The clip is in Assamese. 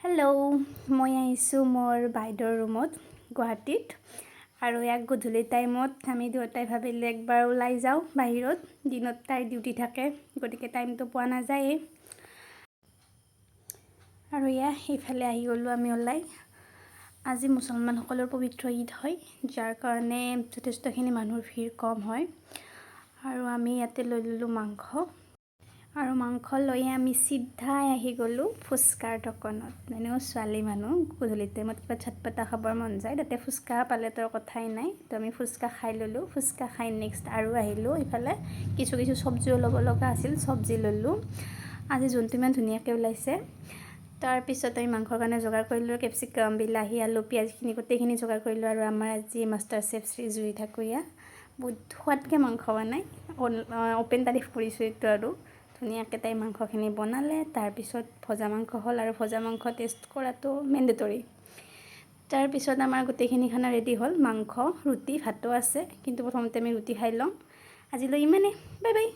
হেল্ল', মই আহিছোঁ মোৰ বাইদেউৰ ৰুমত গুৱাহাটীত আৰু ইয়াক গধূলি টাইমত আমি দুয়োটাই ভাবিলোঁ একবাৰ ওলাই যাওঁ বাহিৰত। দিনত তাইৰ ডিউটি থাকে, গতিকে টাইমটো পোৱা নাযায়েই। আৰু এইফালে আহি গ'লোঁ আমি ওলাই। আজি মুছলমানসকলৰ পবিত্ৰ ঈদ হয়, যাৰ কাৰণে যথেষ্টখিনি মানুহৰ ভিৰ কম হয়। আৰু আমি ইয়াতে লৈ ল'লোঁ মাংস। আৰু মাংস লৈয়ে আমি চিধাই আহি গ'লোঁ ফুচকাৰ দোকানত। এনেও ছোৱালী মানুহ গধূলি টাইমত কিবা চটপটা খাবৰ মন যায়, তাতে ফুচকা পালে তোৰ কথাই নাই। তো আমি ফুচকা খাই ল'লোঁ। ফুচকা খাই নেক্সট আৰু আহিলোঁ ইফালে কিছু চব্জিও ল'ব লগা আছিল, চব্জি ল'লোঁ। আজি যোনটো ইমান ধুনীয়াকৈ ওলাইছে। তাৰপিছত আমি মাংসৰ কাৰণে যোগাৰ কৰিলোঁ, কেপচিকাম, বিলাহী, আলু, পিঁয়াজখিনি গোটেইখিনি যোগাৰ কৰিলোঁ। আৰু আমাৰ আজি মাষ্টাৰ চেফ শ্ৰীজুৰি ঠাকুৰীয়া বহুত সোৱাদকৈ মাংস বনায়, অ'পেন তাৰিফ কৰিছোঁ এইটো। আৰু ধুনীয়াকৈ তাই মাংসখিনি বনালে। তাৰপিছত ভজা মাংস হ'ল, আৰু ভজা মাংস টেষ্ট কৰাটো মেণ্ডেটৰী। তাৰপিছত আমাৰ গোটেইখিনি খানা ৰেডি হ'ল, মাংস, ৰুটি, ভাতো আছে, কিন্তু প্ৰথমতে আমি ৰুটি খাই লওঁ। আজিলৈ ইমানেই, বাই বাই।